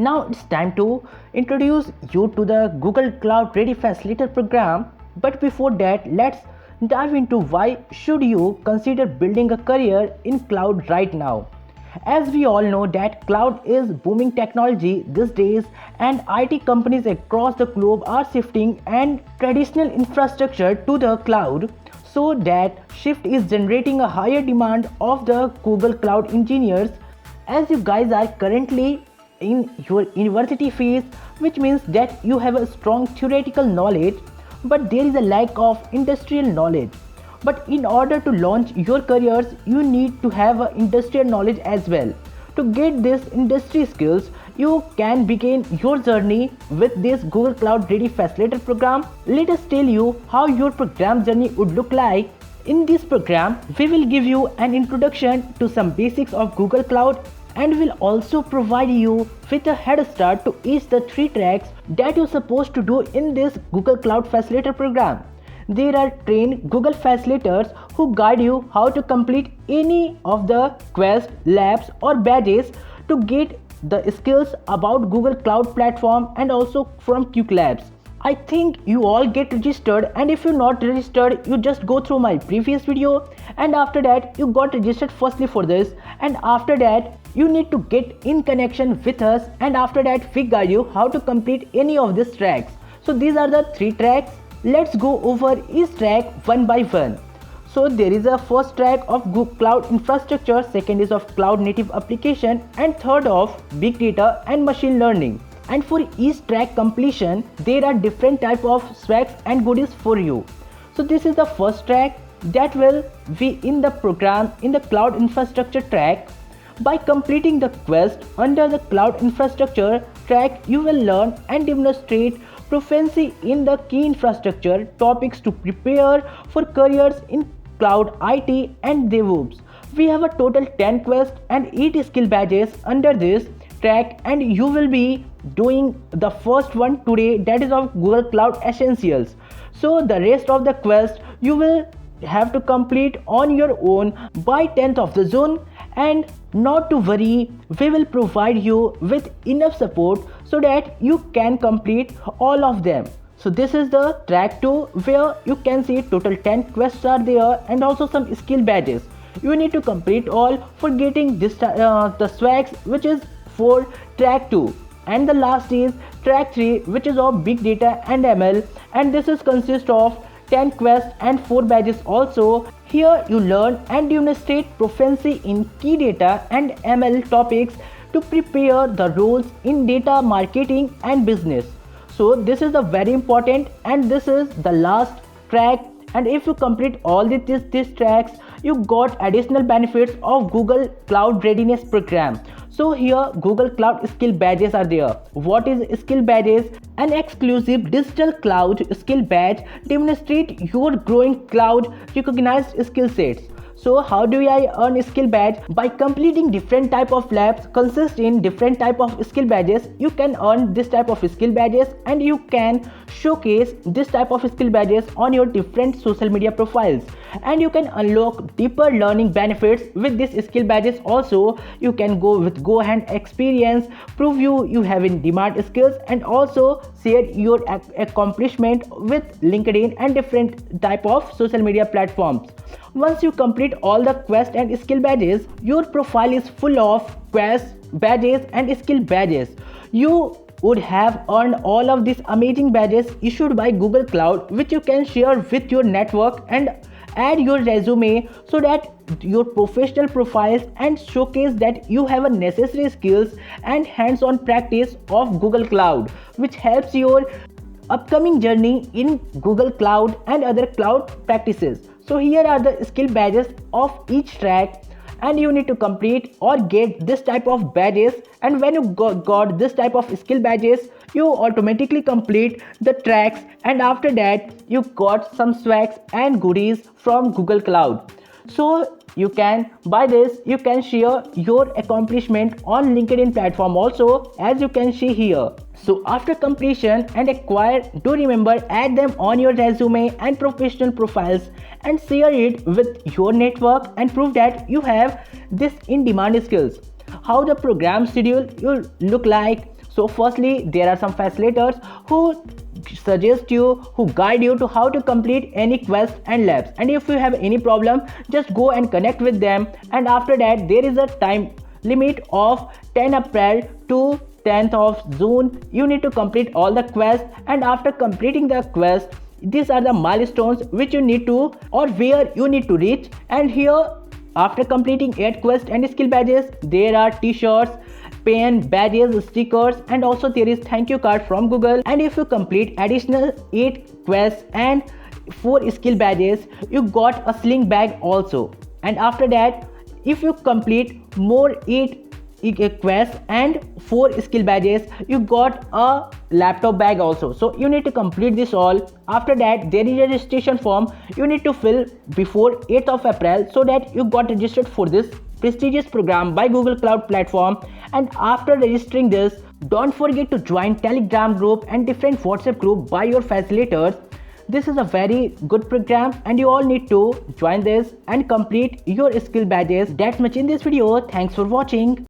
Now it's time to introduce you to the Google Cloud Ready Facilitator program. But before that, let's dive into why should you consider building a career in cloud right now. As we all know that cloud is booming technology these days and IT companies across the globe are shifting and traditional infrastructure to the cloud, so that shift is generating a higher demand of the Google Cloud engineers. As you guys are currently in your university phase, which means that you have a strong theoretical knowledge but there is a lack of industrial knowledge. But in order to launch your careers, you need to have industrial knowledge as well. To get this industry skills, you can begin your journey with this Google Cloud Ready Facilitator program. Let us tell you how your program journey would look like. In this program, we will give you an introduction to some basics of Google Cloud and will also provide you with a head start to each the 3 tracks that you're supposed to do in this Google Cloud Facilitator program. There are trained Google facilitators who guide you how to complete any of the quest, labs or badges to get the skills about Google Cloud Platform and also from Quick Labs. I think you all get registered, and if you're not registered, you just go through my previous video and after that you got registered firstly for this, and after that you need to get in connection with us, and after that we guide you how to complete any of these tracks. So these are the 3 tracks. Let's go over each track one by one. So there is a first track of Google Cloud Infrastructure, second is of Cloud Native Application, and third of Big Data and Machine Learning. And for each track completion, there are different type of swags and goodies for you. So this is the first track that will be in the program in the Cloud Infrastructure track. By completing the quest under the Cloud Infrastructure track, you will learn and demonstrate proficiency in the key infrastructure topics to prepare for careers in cloud IT and DevOps. We have a total 10 quests and 8 skill badges under this track, and you will be doing the first one today, that is of Google Cloud Essentials. So the rest of the quest you will have to complete on your own by 10th of the June, and not to worry, we will provide you with enough support so that you can complete all of them. So this is the track 2 where you can see total 10 quests are there and also some skill badges. You need to complete all for getting this the swags, which is for track 2. And the last is track 3, which is of Big Data and ML, and this is consist of 10 quests and 4 badges also. Here you learn and demonstrate proficiency in key data and ML topics to prepare the roles in data marketing and business. So this is the very important, and this is the last track, and if you complete all these tracks, you got additional benefits of Google Cloud Readiness program. So here Google Cloud skill badges are there. What is skill badges? An exclusive digital cloud skill badge demonstrate your growing cloud recognized skill sets. So how do I earn a skill badge? By completing different type of labs consist in different type of skill badges, you can earn this type of skill badges, and you can showcase this type of skill badges on your different social media profiles, and you can unlock deeper learning benefits with these skill badges. Also you can go with go hand experience, prove you have in demand skills, and also share your accomplishment with LinkedIn and different type of social media platforms. Once you complete all the quest and skill badges, your profile is full of quests, badges and skill badges. You would have earned all of these amazing badges issued by Google Cloud, which you can share with your network and add your resume so that your professional profiles and showcase that you have a necessary skills and hands-on practice of Google Cloud, which helps your upcoming journey in Google Cloud and other cloud practices. So here are the skill badges of each track, and you need to complete or get this type of badges, and when you got this type of skill badges, you automatically complete the tracks, and after that you got some swags and goodies from Google Cloud. So you can by this you can share your accomplishment on LinkedIn platform also, as you can see here. So after completion and acquire, do remember add them on your resume and professional profiles and share it with your network and prove that you have this in demand skills. How the program schedule will look like. So firstly, there are some facilitators who suggest you, who guide you to how to complete any quest and labs, and if you have any problem, just go and connect with them. And after that, there is a time limit of 10 April to 10th of June. You need to complete all the quests, and after completing the quest, these are the milestones which you need to, or where you need to reach. And here, after completing 8 quests and skill badges, there are t-shirts, pen, badges, stickers, and also there is thank you card from Google. And if you complete additional 8 quests and 4 skill badges, you got a sling bag also. And after that, if you complete more 8 quests and 4 skill badges, you got a laptop bag also. So you need to complete this all. After that, there is a registration form you need to fill before 8th of April, so that you got registered for this prestigious program by Google Cloud Platform. And after registering this, don't forget to join Telegram group and different WhatsApp group by your facilitators. This is a very good program and you all need to join this and complete your skill badges. That's much in this video. Thanks for watching.